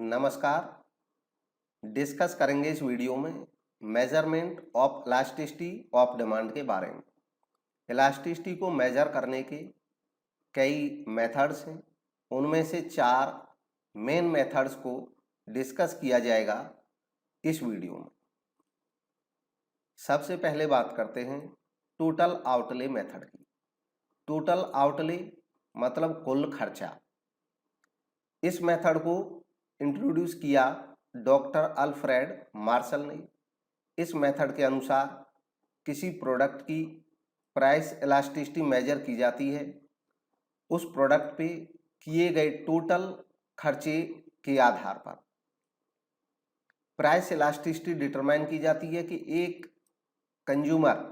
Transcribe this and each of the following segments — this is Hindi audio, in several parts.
नमस्कार। डिस्कस करेंगे इस वीडियो में measurement of elasticity of demand के बारे में। इलास्टिसिटी को मेजर करने के कई मेथड्स हैं, उनमें से 4 मेन मेथड्स को डिस्कस किया जाएगा इस वीडियो में। सबसे पहले बात करते हैं टोटल आउटले मेथड की। टोटल आउटले मतलब कुल खर्चा। इस मेथड को इंट्रोड्यूस किया डॉक्टर अल्फ्रेड मार्शल ने। इस मेथड के अनुसार किसी प्रोडक्ट की प्राइस इलास्टिसिटी मेजर की जाती है उस प्रोडक्ट पे किए गए टोटल खर्चे के आधार पर। प्राइस इलास्टिसिटी डिटरमाइन की जाती है कि एक कंज्यूमर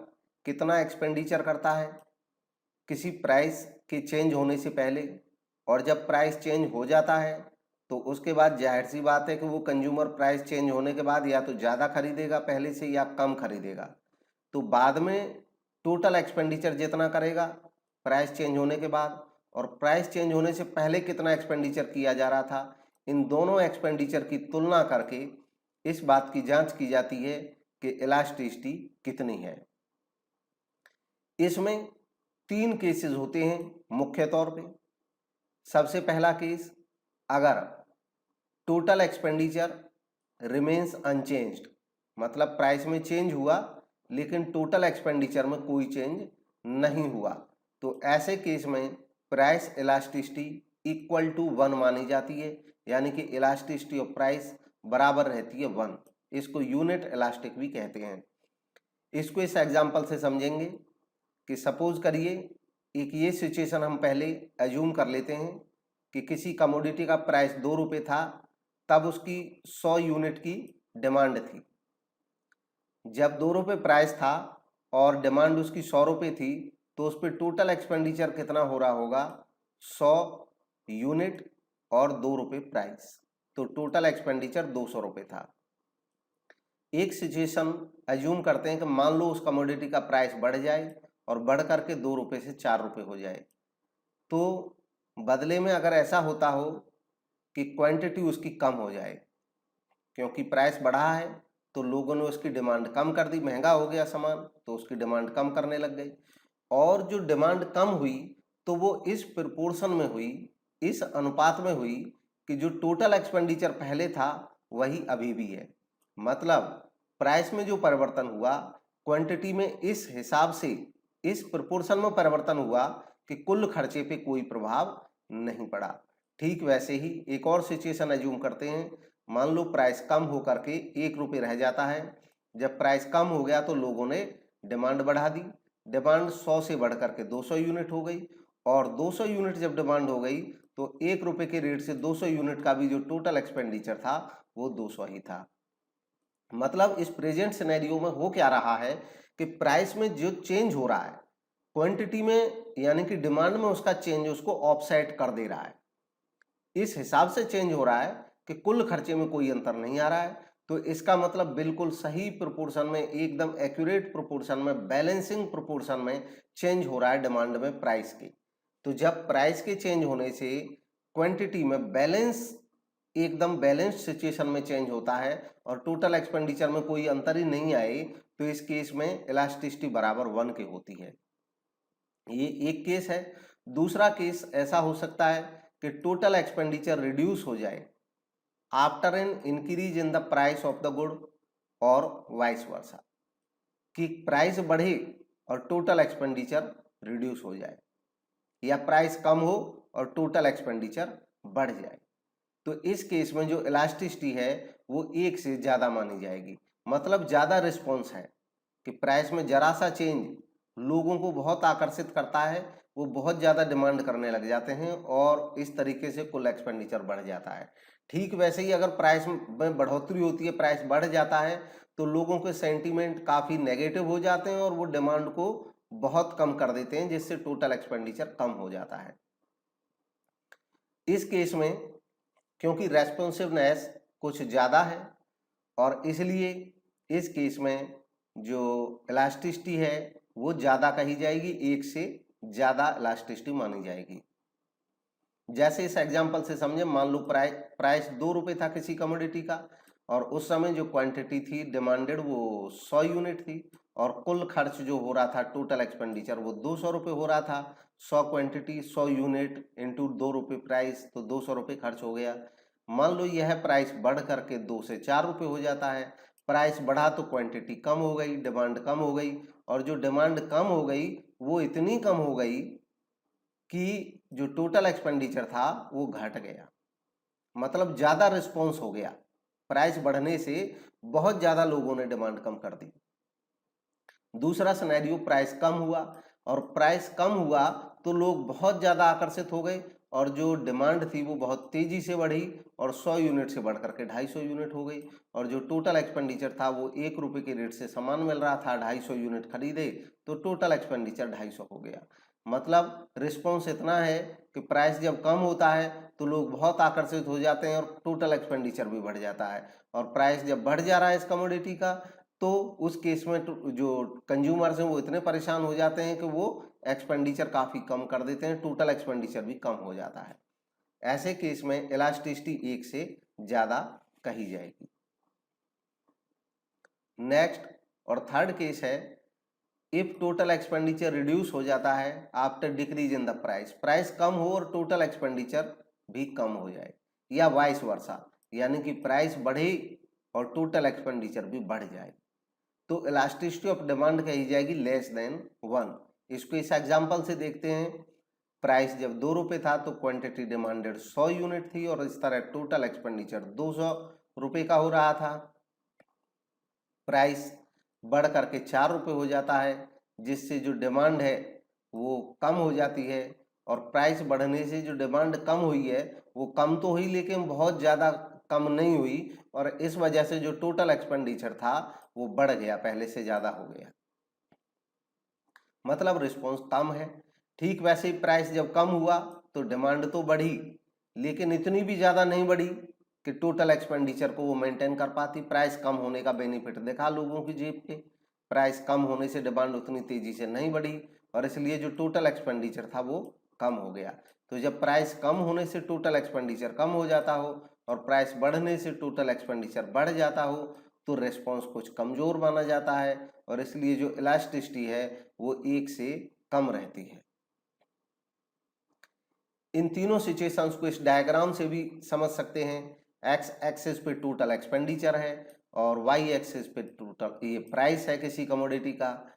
कितना एक्सपेंडिचर करता है किसी प्राइस के चेंज होने से पहले, और जब प्राइस चेंज हो जाता है तो उसके बाद जाहिर सी बात है कि वो कंज्यूमर प्राइस चेंज होने के बाद या तो ज़्यादा खरीदेगा पहले से या कम खरीदेगा। तो बाद में टोटल एक्सपेंडिचर जितना करेगा प्राइस चेंज होने के बाद और प्राइस चेंज होने से पहले कितना एक्सपेंडिचर किया जा रहा था, इन दोनों एक्सपेंडिचर की तुलना करके इस बात की जांच की जाती है कि इलास्टिसिटी कितनी है। इसमें 3 केसेस होते हैं मुख्य तौर पे। सबसे पहला केस, अगर टोटल एक्सपेंडिचर रिमेन्स अनचेंज्ड, मतलब प्राइस में चेंज हुआ लेकिन टोटल एक्सपेंडिचर में कोई चेंज नहीं हुआ, तो ऐसे केस में प्राइस इलास्टिसिटी इक्वल टू 1 मानी जाती है, यानी कि इलास्टिसिटी ऑफ प्राइस बराबर रहती है 1। इसको यूनिट इलास्टिक भी कहते हैं। इसको इस एग्जांपल से समझेंगे कि सपोज करिए एक ये सिचुएशन हम पहले एज्यूम कर लेते हैं कि किसी कमोडिटी का प्राइस 2 रुपये था, तब उसकी 100 यूनिट की डिमांड थी। जब 2 रुपये प्राइस था और डिमांड उसकी 100 रुपये थी तो उस पर टोटल एक्सपेंडिचर कितना हो रहा होगा, 100 यूनिट और 2 रुपये प्राइस, तो टोटल एक्सपेंडिचर 200 रुपये था। एक सिचुएशन एज्यूम करते हैं कि मान लो उस कमोडिटी का प्राइस बढ़ जाए और बढ़ करके 2 रुपये से 4 रुपये हो जाए, तो बदले में अगर ऐसा होता हो कि क्वांटिटी उसकी कम हो जाए, क्योंकि प्राइस बढ़ा है तो लोगों ने उसकी डिमांड कम कर दी, महंगा हो गया सामान तो उसकी डिमांड कम करने लग गई, और जो डिमांड कम हुई तो वो इस प्रोपोर्शन में हुई, इस अनुपात में हुई कि जो टोटल एक्सपेंडिचर पहले था वही अभी भी है। मतलब प्राइस में जो परिवर्तन हुआ क्वांटिटी में इस हिसाब से, इस प्रोपोर्शन में परिवर्तन हुआ कि कुल खर्चे पे कोई प्रभाव नहीं पड़ा। ठीक वैसे ही एक और सिचुएशन एज्यूम करते हैं। मान लो प्राइस कम होकर के 1 रुपये रह जाता है। जब प्राइस कम हो गया तो लोगों ने डिमांड बढ़ा दी, डिमांड 100 से बढ़ करके 200 यूनिट हो गई, और 200 यूनिट जब डिमांड हो गई तो 1 रुपये के रेट से 200 यूनिट का भी जो टोटल एक्सपेंडिचर था वो 200 ही था। मतलब इस प्रेजेंट सिनेरियो में हो क्या रहा है कि प्राइस में जो चेंज हो रहा है क्वांटिटी में, यानी कि डिमांड में उसका चेंज उसको ऑफसेट कर दे रहा है। इस हिसाब से चेंज हो रहा है कि कुल खर्चे में कोई अंतर नहीं आ रहा है। तो इसका मतलब बिल्कुल सही प्रोपोर्शन में, एकदम एक्यूरेट प्रोपोर्शन में, बैलेंसिंग प्रोपोर्शन में चेंज हो रहा है डिमांड में प्राइस के। तो जब प्राइस के चेंज होने से क्वांटिटी में बैलेंस, एकदम बैलेंस्ड सिचुएशन में चेंज होता है और टोटल एक्सपेंडिचर में कोई अंतर ही नहीं आए, तो इस केस में इलास्टिसिटी बराबर 1 के होती है। ये एक केस है। दूसरा केस ऐसा हो सकता है कि टोटल एक्सपेंडिचर रिड्यूस हो जाए after an increase in the price of the good और वाइस वर्सा, कि प्राइस बढ़े और टोटल एक्सपेंडिचर रिड्यूस हो जाए, या प्राइस कम हो और टोटल एक्सपेंडिचर बढ़ जाए। तो इस केस में जो इलास्टिसिटी है वो 1 से ज़्यादा मानी जाएगी। मतलब ज़्यादा रिस्पॉन्स है कि प्राइस में जरा सा चेंज लोगों को बहुत आकर्षित करता है, वो बहुत ज़्यादा डिमांड करने लग जाते हैं और इस तरीके से कुल एक्सपेंडिचर बढ़ जाता है। ठीक वैसे ही अगर प्राइस में बढ़ोतरी होती है, प्राइस बढ़ जाता है, तो लोगों के सेंटीमेंट काफ़ी नेगेटिव हो जाते हैं और वो डिमांड को बहुत कम कर देते हैं, जिससे टोटल एक्सपेंडिचर कम हो जाता है। इस केस में क्योंकि रेस्पॉन्सिवनेस कुछ ज़्यादा है और इसलिए इस केस में जो इलास्टिसिटी है वो ज़्यादा कही जाएगी, 1 से ज़्यादा इलास्टिसिटी मानी जाएगी। जैसे इस एग्जांपल से समझे, मान लो प्राइस 2 रुपये था किसी कमोडिटी का, और उस समय जो क्वांटिटी थी डिमांडेड वो 100 यूनिट थी, और कुल खर्च जो हो रहा था टोटल एक्सपेंडिचर वो 200 रुपये हो रहा था। 100 क्वांटिटी 100 यूनिट इंटू 2 रुपये प्राइस, तो 200 रुपये खर्च हो गया। मान लो यह प्राइस बढ़ करके 2 से 4 रुपये हो जाता है। प्राइस बढ़ा तो क्वांटिटी कम हो गई, डिमांड कम हो गई, और जो डिमांड कम हो गई वो इतनी कम हो गई कि जो टोटल एक्सपेंडिचर था वो घट गया, मतलब ज्यादा रिस्पॉन्स हो गया। प्राइस बढ़ने से बहुत ज्यादा लोगों ने डिमांड कम कर दी। दूसरा सिनेरियो, प्राइस कम हुआ, और प्राइस कम हुआ तो लोग बहुत ज्यादा आकर्षित हो गए, और जो डिमांड थी वो बहुत तेजी से बढ़ी, और 100 यूनिट से बढ़ करके 250 यूनिट हो गई, और जो टोटल एक्सपेंडिचर था वो 1 रुपये के रेट से सामान मिल रहा था, 250 यूनिट खरीदे तो टोटल एक्सपेंडिचर 250 हो गया। मतलब रिस्पॉन्स इतना है कि प्राइस जब कम होता है तो लोग बहुत आकर्षित हो जाते हैं और टोटल एक्सपेंडिचर भी बढ़ जाता है, और प्राइस जब बढ़ जा रहा है इस कमोडिटी का तो उस केस में जो कंज्यूमर्स हैं वो इतने परेशान हो जाते हैं कि वो एक्सपेंडिचर काफ़ी कम कर देते हैं, टोटल एक्सपेंडिचर भी कम हो जाता है। ऐसे केस में इलास्टिसिटी 1 से ज़्यादा कही जाएगी। नेक्स्ट और थर्ड केस है, इफ टोटल एक्सपेंडिचर रिड्यूस हो जाता है after decrease in the price, price कम हो और टोटल एक्सपेंडिचर भी कम हो जाए, या वाइस वर्सा, यानी कि प्राइस बढ़े और टोटल एक्सपेंडिचर भी बढ़ जाए, तो इलास्टिसिटी ऑफ डिमांड कही जाएगी लेस देन 1। इसको इस एग्जांपल से देखते हैं। प्राइस जब 2 रुपये था तो क्वांटिटी डिमांडेड 100 यूनिट थी, और इस तरह टोटल एक्सपेंडिचर 200 रुपये का हो रहा था। प्राइस बढ़ करके 4 रुपये हो जाता है, जिससे जो डिमांड है वो कम हो जाती है, और प्राइस बढ़ने से जो डिमांड कम हुई है वो कम तो हुई लेकिन बहुत ज़्यादा कम नहीं हुई, और इस वजह से जो टोटल एक्सपेंडिचर था वो बढ़ गया, पहले से ज़्यादा हो गया, मतलब रिस्पॉन्स कम है। ठीक वैसे ही प्राइस जब कम हुआ तो डिमांड तो बढ़ी, लेकिन इतनी भी ज़्यादा नहीं बढ़ी कि टोटल एक्सपेंडिचर को वो मेंटेन कर पाती। प्राइस कम होने का बेनिफिट देखा लोगों की जेब पे, प्राइस कम होने से डिमांड उतनी तेजी से नहीं बढ़ी, और इसलिए जो टोटल एक्सपेंडिचर था वो कम हो गया। तो जब प्राइस कम होने से टोटल एक्सपेंडिचर कम हो जाता हो और प्राइस बढ़ने से टोटल एक्सपेंडिचर बढ़ जाता हो तो रेस्पॉन्स कुछ कमज़ोर माना जाता है, और इसलिए जो इलास्टिसिटी है वो 1 से कम रहती है। इन तीनों सिचुएशंस को इस डायग्राम से भी समझ सकते हैं। एक्स एक्सिस पे टोटल एक्सपेंडिचर है और वाई एक्सिस पे टोटल ये प्राइस है किसी कमोडिटी का।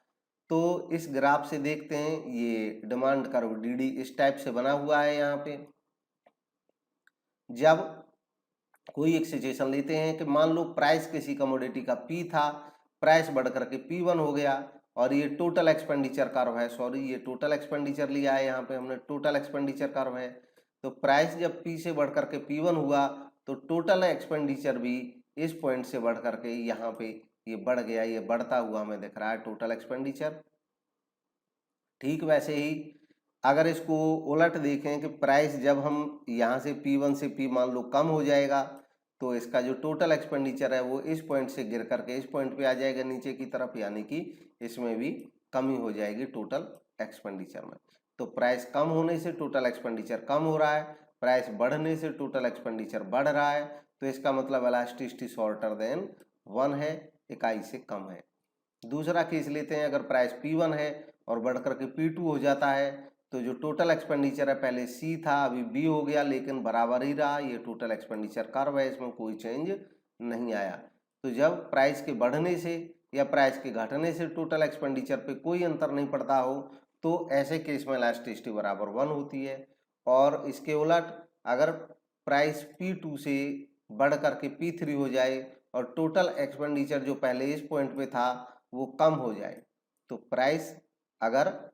तो इस ग्राफ से देखते हैं, ये डिमांड कर्व डीडी इस टाइप से बना हुआ है। यहाँ पे जब कोई एक सिचुएशन लेते हैं कि मान लो प्राइस किसी कमोडिटी का पी था, प्राइस बढ़ करके P1 हो गया, और ये टोटल एक्सपेंडिचर कर्व है, सॉरी ये टोटल एक्सपेंडिचर लिया है, यहाँ पे हमने टोटल एक्सपेंडिचर कर्व है। तो प्राइस जब P से बढ़ करके P1 हुआ तो टोटल एक्सपेंडिचर भी इस पॉइंट से बढ़ करके यहाँ पे ये बढ़ गया, ये बढ़ता हुआ हमें दिख रहा है टोटल एक्सपेंडिचर। ठीक वैसे ही अगर इसको उलट देखें कि प्राइस जब हम यहाँ से P1 से P मान लो कम हो जाएगा तो इसका जो टोटल एक्सपेंडिचर है वो इस पॉइंट से गिर करके इस पॉइंट पे आ जाएगा नीचे की तरफ, यानी कि इसमें भी कमी हो जाएगी टोटल एक्सपेंडिचर में। तो प्राइस कम होने से टोटल एक्सपेंडिचर कम हो रहा है, प्राइस बढ़ने से टोटल एक्सपेंडिचर बढ़ रहा है, तो इसका मतलब इलास्टिसिटी शॉर्टर देन 1 है, इकाई से कम है। दूसरा केस लेते हैं, अगर प्राइस P1 है और बढ़ करके P2 हो जाता है तो जो टोटल एक्सपेंडिचर है पहले C था अभी B हो गया, लेकिन बराबर ही रहा, ये टोटल एक्सपेंडिचर कर्व है, इसमें कोई चेंज नहीं आया। तो जब प्राइस के बढ़ने से या प्राइस के घटने से टोटल एक्सपेंडिचर पे कोई अंतर नहीं पड़ता हो तो ऐसे केस में इलास्टिसिटी बराबर 1 होती है। और इसके उलट अगर प्राइस P2 से बढ़ करके P3 हो जाए और टोटल एक्सपेंडिचर जो पहले इस पॉइंट पे था वो कम हो जाए, तो प्राइस अगर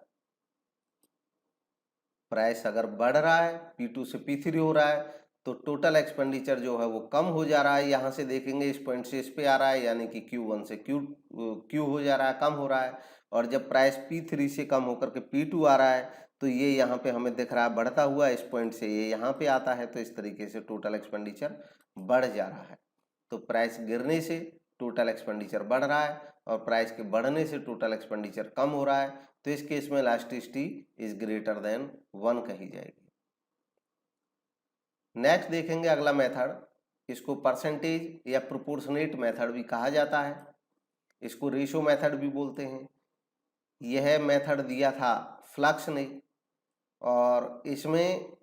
बढ़ रहा है P2 से P3 हो रहा है तो टोटल एक्सपेंडिचर जो है वो कम हो जा रहा है। यहाँ से देखेंगे इस पॉइंट से इस पे आ रहा है, यानी कि Q1 से Q हो जा रहा है, कम हो रहा है। और जब प्राइस P3 से कम होकर के P2 आ रहा है तो ये यहाँ पे हमें दिख रहा है बढ़ता हुआ, इस पॉइंट से ये यहाँ पे आता है, तो इस तरीके से टोटल एक्सपेंडिचर बढ़ जा रहा है। तो प्राइस गिरने से टोटल एक्सपेंडिचर बढ़ रहा है और प्राइस के बढ़ने से टोटल एक्सपेंडिचर कम हो रहा है, तो इस केस में इलास्टिसिटी इज ग्रेटर देन 1 कही जाएगी। नेक्स्ट देखेंगे अगला मेथड, इसको परसेंटेज या प्रोपोर्शनेट मेथड भी कहा जाता है, इसको रेशो मेथड भी बोलते हैं। यह मेथड दिया था फ्लक्स ने और इसमें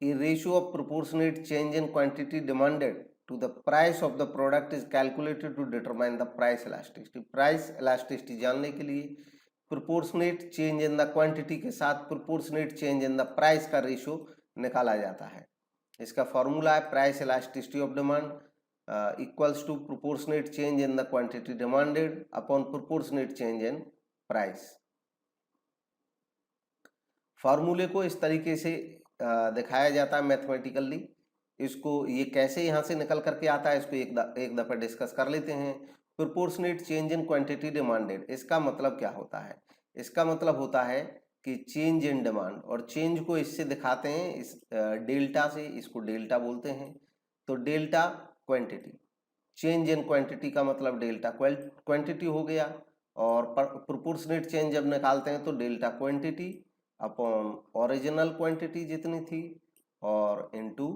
a ratio of proportionate change in quantity demanded to the price of the product is calculated to determine the price elasticity। price elasticity जानने के लिए proportionate change in the quantity के साथ proportionate change in the price का रेशियो निकाला जाता है। इसका फॉर्मूला है price elasticity of demand equals to proportionate change in the quantity demanded upon proportionate change in price। फॉर्मूले को इस तरीके से दिखाया जाता है मैथमेटिकली। इसको ये कैसे यहाँ से निकल करके आता है इसको एक दफ़ा डिस्कस कर लेते हैं। Proportionate change in quantity demanded, इसका मतलब क्या होता है? इसका मतलब होता है कि चेंज इन डिमांड, और चेंज को इससे दिखाते हैं इस डेल्टा से, इसको डेल्टा बोलते हैं। तो delta quantity, change in quantity का मतलब डेल्टा क्वांटिटी हो गया, और प्रोपोर्शनेट चेंज जब निकालते हैं तो delta quantity upon original quantity जितनी थी और इनटू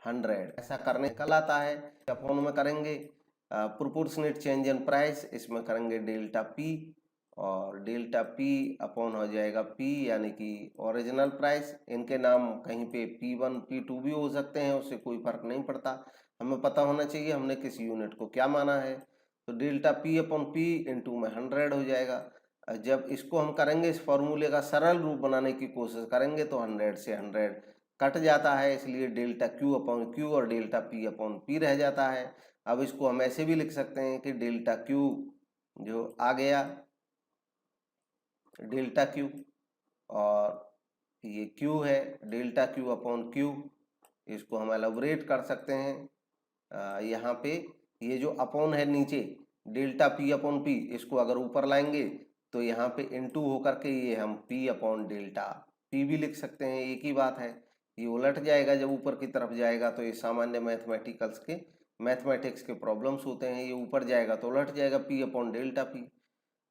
100, ऐसा करने निकल आता है। अपॉन में करेंगे प्रोपोर्शनेट चेंज इन प्राइस, इसमें करेंगे डेल्टा पी, और डेल्टा पी अपॉन हो जाएगा पी यानी कि ओरिजिनल प्राइस। इनके नाम कहीं पे P1 P2 भी हो सकते हैं, उससे कोई फर्क नहीं पड़ता, हमें पता होना चाहिए हमने किस यूनिट को क्या माना है। तो delta P upon P into में 100 हो जाएगा। जब इसको हम करेंगे, इस फॉर्मूले का सरल रूप बनाने की कोशिश करेंगे तो 100 से 100 कट जाता है, इसलिए डेल्टा क्यू अपॉन क्यू और डेल्टा पी अपॉन पी रह जाता है। अब इसको हम ऐसे भी लिख सकते हैं कि डेल्टा क्यू जो आ गया डेल्टा क्यू, और ये क्यू है डेल्टा क्यू अपॉन क्यू, इसको हम एलाबोरेट कर सकते हैं। यहाँ पे ये जो अपॉन है नीचे डेल्टा पी अपॉन पी, इसको अगर ऊपर लाएंगे तो यहाँ पे इनटू होकर के ये हम पी अपॉन डेल्टा पी भी लिख सकते हैं, एक ही बात है। ये उलट जाएगा जब ऊपर की तरफ जाएगा, तो ये सामान्य मैथमेटिक्स के प्रॉब्लम्स होते हैं, ये ऊपर जाएगा तो उलट जाएगा पी अपॉन डेल्टा पी।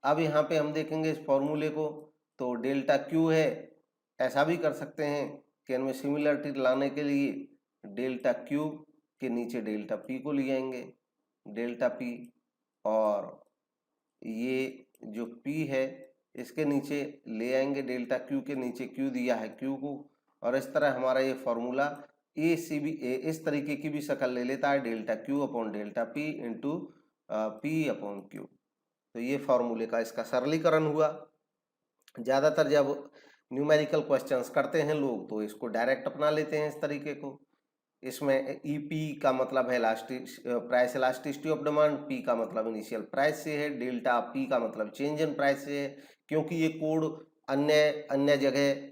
अब यहाँ पे हम देखेंगे इस फॉर्मूले को, तो डेल्टा क्यू है, ऐसा भी कर सकते हैं कि इनमें सिमिलरिटी लाने के लिए डेल्टा क्यू के नीचे डेल्टा पी को ले आएंगे, डेल्टा पी, और ये जो P है इसके नीचे ले आएंगे डेल्टा Q के नीचे Q दिया है Q को, और इस तरह हमारा ये फॉर्मूला ए सी बी ए इस तरीके की भी शक्ल ले लेता है, delta Q upon delta P into P upon Q। तो ये फॉर्मूले का इसका सरलीकरण हुआ। ज़्यादातर जब न्यूमेरिकल क्वेश्चंस करते हैं लोग तो इसको डायरेक्ट अपना लेते हैं इस तरीके को। इसमें ईपी का मतलब है price elasticity of demand, P का मतलब इनिशियल प्राइस से है, डेल्टा पी का मतलब चेंज इन प्राइस से है। क्योंकि ये कोड अन्य जगह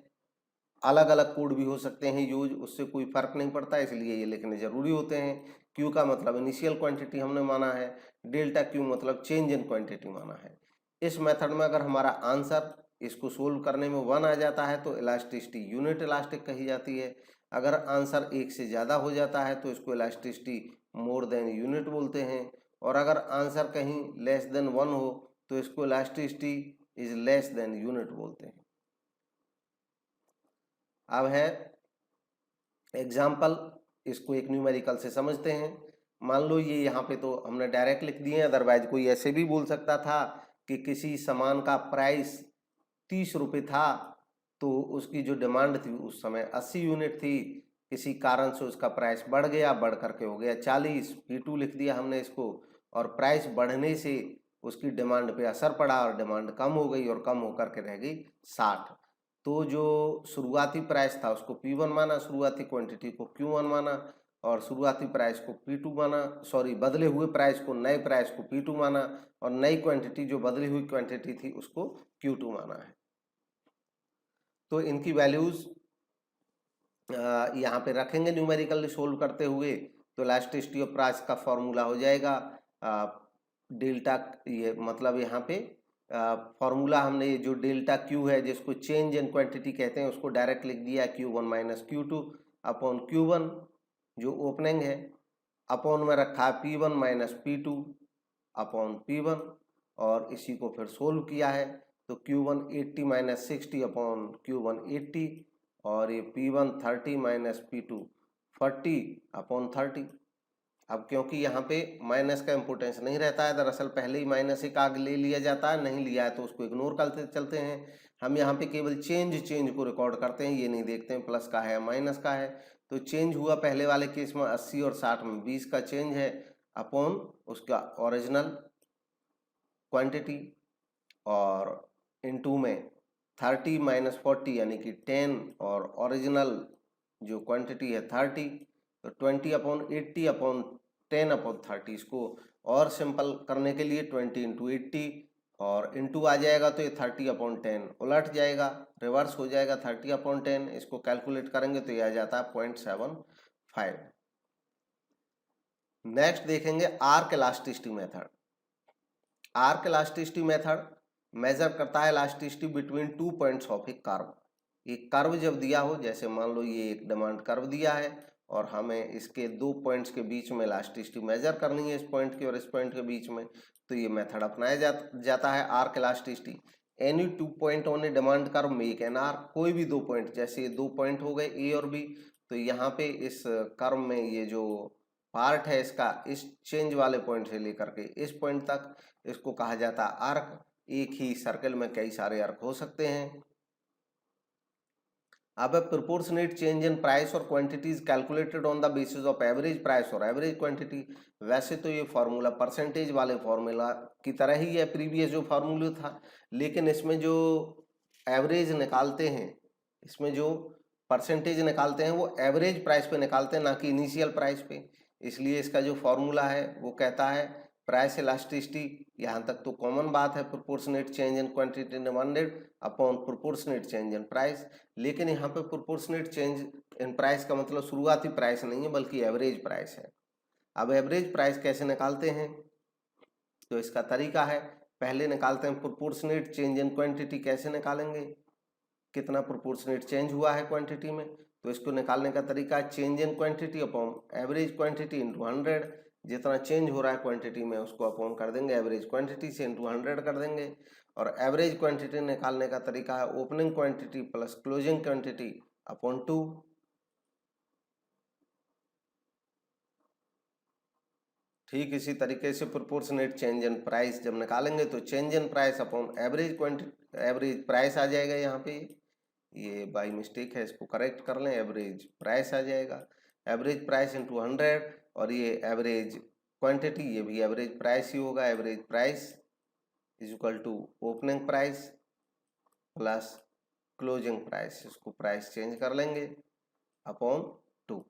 अलग अलग कोड भी हो सकते हैं यूज, उससे कोई फर्क नहीं पड़ता, इसलिए ये लिखने जरूरी होते हैं। क्यू का मतलब इनिशियल क्वांटिटी हमने माना है, डेल्टा क्यू मतलब चेंज इन क्वांटिटी माना है। इस मेथड में अगर हमारा आंसर इसको सोल्व करने में 1 आ जाता है तो इलास्टिसिटी यूनिट इलास्टिक कही जाती है। अगर आंसर 1 से ज़्यादा हो जाता है तो इसको इलास्टिसिटी मोर देन यूनिट बोलते हैं, और अगर आंसर कहीं लेस देन 1 हो तो इसको elasticity is less than unit बोलते हैं। अब है एग्जाम्पल, इसको एक न्यूमेरिकल से समझते हैं। मान लो ये यहाँ पे तो हमने डायरेक्ट लिख दिए, अदरवाइज कोई ऐसे भी बोल सकता था कि किसी सामान का प्राइस 30 रुपये था, तो उसकी जो डिमांड थी उस समय 80 यूनिट थी, किसी कारण से उसका प्राइस बढ़ गया, बढ़ करके हो गया 40, P2 लिख दिया हमने इसको, और प्राइस बढ़ने से उसकी डिमांड पे असर पड़ा और डिमांड कम हो गई और कम होकर के रह गई 60। तो जो शुरुआती प्राइस था उसको P1 माना, शुरुआती क्वांटिटी को Q1 माना, और शुरुआती प्राइस को P2 माना, सॉरी बदले हुए प्राइस को, नए प्राइस को P2 माना, और नई क्वांटिटी जो बदली हुई क्वांटिटी थी उसको Q2 माना है। तो इनकी वैल्यूज यहाँ पे रखेंगे न्यूमेरिकली सोल्व करते हुए, तो इलास्टिसिटी ऑफ प्राइस का फॉर्मूला हो जाएगा डेल्टा, ये मतलब यहाँ पे फॉर्मूला हमने ये जो डेल्टा क्यू है जिसको चेंज इन क्वांटिटी कहते हैं उसको डायरेक्ट लिख दिया Q1 minus Q2 upon Q1 जो ओपनिंग है, अपॉन में रखा है P1 minus P2 upon P1, और इसी को फिर सोल्व किया है तो Q1 80 माइनस 60 अपॉन Q1 80, और ये P1 30 माइनस P2 40/30। अब क्योंकि यहाँ पे माइनस का इम्पोर्टेंस नहीं रहता है, दरअसल पहले ही माइनस एक आगे ले लिया जाता है, नहीं लिया है तो उसको इग्नोर करते चलते हैं। हम यहाँ पे केवल चेंज को रिकॉर्ड करते हैं, ये नहीं देखते हैं प्लस का है या माइनस का है। तो चेंज हुआ पहले वाले केस में 80 और 60 में 20 का चेंज है अपॉन उसका ओरिजिनल क्वांटिटी, और इनटू में 30 माइनस 40 यानी कि 10 और ओरिजिनल जो क्वांटिटी है 30, तो 20/80/10/30। इसको और सिंपल करने के लिए 20 × 80 और इंटू आ जाएगा तो ये 30/10 उलट जाएगा, रिवर्स हो जाएगा 30/10। इसको कैलकुलेट करेंगे तो ये आ जाता है 0.75। नेक्स्ट देखेंगे arc elasticity method. Arc elasticity method measure करता है elasticity between 2 points of a curve. एक कर्व जब दिया हो, जैसे मान लो ये एक डिमांड कर्व दिया है और हमें इसके 2 पॉइंट्स के बीच में इलास्टिसिटी मेजर करनी है, इस पॉइंट के और इस पॉइंट के बीच में, तो ये मेथड अपनाया जाता है arc elasticity. Any 2 point on A demand curve make an arc. कोई भी 2 पॉइंट, जैसे ये 2 पॉइंट हो गए ए और बी, तो यहाँ पे इस कर्व में ये जो पार्ट है इसका, इस चेंज वाले पॉइंट से लेकर के इस पॉइंट तक, इसको कहा जाता है आर्क। एक ही सर्कल में कई सारे आर्क हो सकते हैं। अब प्रोपोर्शनेट चेंज इन प्राइस और quantities calculated on the basis of average price और एवरेज क्वांटिटी। वैसे तो ये फॉर्मूला परसेंटेज वाले फॉर्मूला की तरह ही है प्रीवियस जो फार्मूला था, लेकिन इसमें जो एवरेज निकालते हैं, इसमें जो परसेंटेज निकालते हैं वो एवरेज प्राइस पे निकालते हैं, ना कि इनिशियल प्राइस पे। इसलिए इसका जो फॉर्मूला है वो कहता है प्राइस इलास्टिसिटी, यहाँ तक तो कॉमन बात है, proportionate change in quantity demanded upon proportionate change in price. लेकिन यहाँ पे प्रोपोर्शनेट चेंज इन प्राइस का मतलब शुरुआती प्राइस नहीं है बल्कि एवरेज प्राइस है। अब एवरेज प्राइस कैसे निकालते हैं, तो इसका तरीका है, पहले निकालते हैं प्रोपोर्शनेट चेंज इन क्वांटिटी। कैसे निकालेंगे, कितना प्रोपोर्शनेट चेंज हुआ है क्वांटिटी में, तो इसको निकालने का तरीका है change in quantity upon average quantity into 100। जितना चेंज हो रहा है क्वांटिटी में उसको अपॉन कर देंगे एवरेज क्वांटिटी से, इंटू 100 कर देंगे। और एवरेज क्वांटिटी निकालने का तरीका है opening quantity plus closing quantity upon 2। ठीक इसी तरीके से प्रोपोर्शनेट चेंज इन प्राइस जब निकालेंगे तो change in price upon average quantity, average price आ जाएगा। यहाँ पे ये बाय मिस्टेक है, इसको करेक्ट कर लें, एवरेज प्राइस आ जाएगा, एवरेज प्राइस इंटू 100। और ये एवरेज क्वांटिटी, ये भी एवरेज प्राइस ही होगा, average price is equal to opening price plus closing price, इसको प्राइस चेंज कर लेंगे अपॉन 2।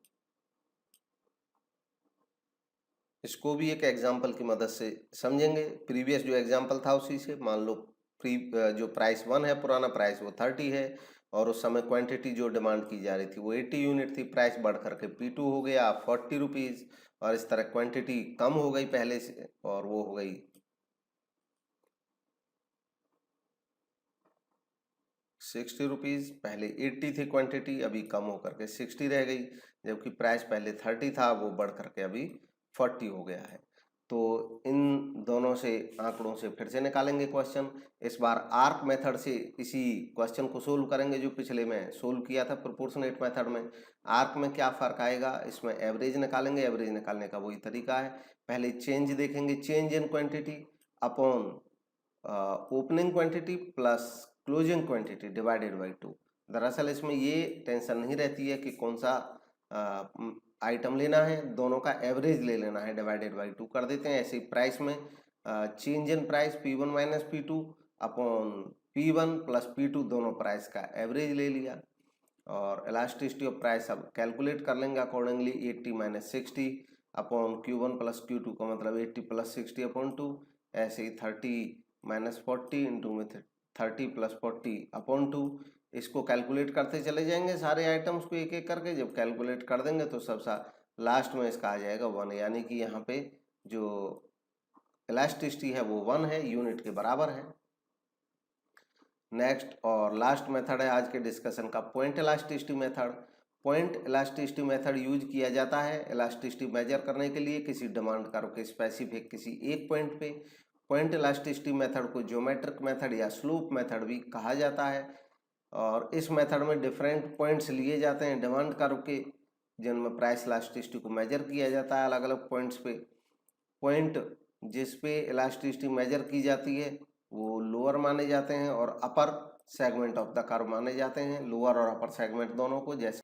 इसको भी एक एग्जांपल की मदद से समझेंगे। प्रीवियस जो एग्जांपल था उसी से, मान लो जो प्राइस 1 है, पुराना प्राइस वो 30 है और उस समय क्वांटिटी जो डिमांड की जा रही थी वो 80 यूनिट थी, प्राइस बढ़ करके P2 हो गया 40 रुपीज़, और इस तरह क्वांटिटी कम हो गई पहले से और वो हो गई 60 रुपीज़। पहले 80 थी क्वांटिटी, अभी कम होकर के 60 रह गई, जबकि प्राइस पहले 30 था, वो बढ़ करके अभी 40 हो गया है। तो इन दोनों से आंकड़ों से फिर से निकालेंगे क्वेश्चन। इस बार आर्क मेथड से इसी क्वेश्चन को सोल्व करेंगे जो पिछले में सोल्व किया था प्रोपोर्शनेट मेथड में। आर्क में क्या फ़र्क आएगा, इसमें एवरेज निकालेंगे, एवरेज निकालने का वही तरीका है। पहले चेंज देखेंगे, change in quantity upon opening quantity plus closing quantity divided by 2। दरअसल इसमें ये टेंशन नहीं रहती है कि कौन सा आइटम लेना है, दोनों का एवरेज ले लेना है, डिवाइडेड बाई 2 कर देते हैं। ऐसे ही प्राइस में change in price P1 minus P2 upon P1 plus P2, दोनों प्राइस का एवरेज ले लिया। और इलास्टिसिटी ऑफ प्राइस अब कैलकुलेट कर लेंगे accordingly, 80 minus 60 upon Q1 plus Q2 का मतलब 80 प्लस 60 अपॉन 2। ऐसे ही 30 माइनस 40 इंटू में 30 प्लस 40 अपॉन 2। इसको कैलकुलेट करते चले जाएंगे सारे आइटम्स को एक एक करके। जब कैलकुलेट कर देंगे तो सब लास्ट में इसका आ जाएगा 1, यानी कि यहाँ पे जो इलास्टिसिटी है वो 1 है, यूनिट के बराबर है। नेक्स्ट और लास्ट मेथड है आज के डिस्कशन का point elasticity method. Point elasticity method use किया जाता है इलास्टिसिटी मेजर करने के लिए किसी डिमांड कर्व के स्पेसिफिक किसी एक पॉइंट पे। पॉइंट इलास्टिसिटी मेथड को ज्योमेट्रिक मेथड या स्लोप मेथड भी कहा जाता है। और इस मेथड में डिफरेंट पॉइंट्स लिए जाते हैं डिमांड कर्व के, जिनमें प्राइस इलास्टिसिटी को मेजर किया जाता है अलग अलग पॉइंट्स पे। पॉइंट जिस पे इलास्टिसिटी मेजर की जाती है वो लोअर माने जाते हैं और upper segment of the curve माने जाते हैं, लोअर और अपर सेगमेंट दोनों को। जैसे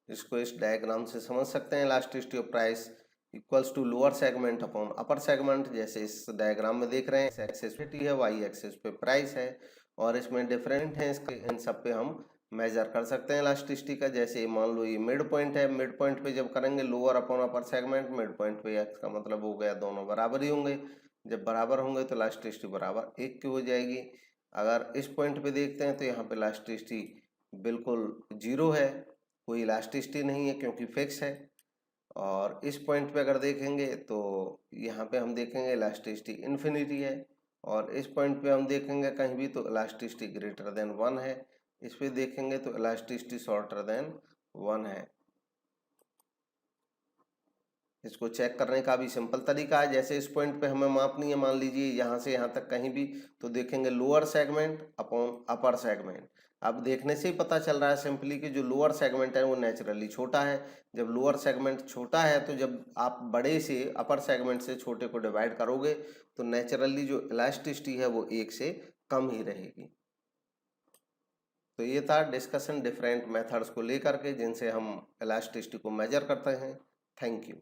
इसको इस डायग्राम से समझ सकते हैं, elasticity of price equals to lower segment upon upper segment. जैसे इस डायग्राम में देख रहे हैं, एक्सेस है, वाई एक्सेस पे प्राइस है और इसमें डिफरेंट है, इसके इन सब पे हम मेजर कर सकते हैं इलास्टिसिटी का। जैसे मान लो ये मिड पॉइंट है, मिड पॉइंट पे जब करेंगे lower upon upper segment, mid point पे एक्स का मतलब हो गया दोनों बराबर ही होंगे। जब बराबर होंगे तो इलास्टिसिटी बराबर एक की हो जाएगी। अगर इस पॉइंट पे देखते हैं तो यहाँ पे इलास्टिसिटी बिल्कुल जीरो है, कोई इलास्टिसिटी नहीं है क्योंकि फिक्स है। और इस पॉइंट पे अगर देखेंगे तो यहाँ पे हम देखेंगे इलास्टिसिटी इन्फिनिटी है, और इस पॉइंट पे हम देखेंगे कहीं भी तो इलास्टिसिटी ग्रेटर देन 1 है, इस पे देखेंगे तो इलास्टिसिटी शॉर्टर देन 1 है। इसको चेक करने का भी सिंपल तरीका है। जैसे इस पॉइंट पे हमें मापनी है, मान लीजिए यहाँ से यहाँ तक कहीं भी, तो देखेंगे lower segment upon upper segment. अब देखने से ही पता चल रहा है सिंपली कि जो लोअर सेगमेंट है वो नेचुरली छोटा है। जब लोअर सेगमेंट छोटा है तो जब आप बड़े से अपर सेगमेंट से छोटे को डिवाइड करोगे तो नेचुरली जो इलास्टिसिटी है वो 1 से कम ही रहेगी। तो ये था डिस्कशन डिफरेंट मेथड्स को लेकर के जिनसे हम इलास्टिसिटी को मेजर करते हैं। Thank you.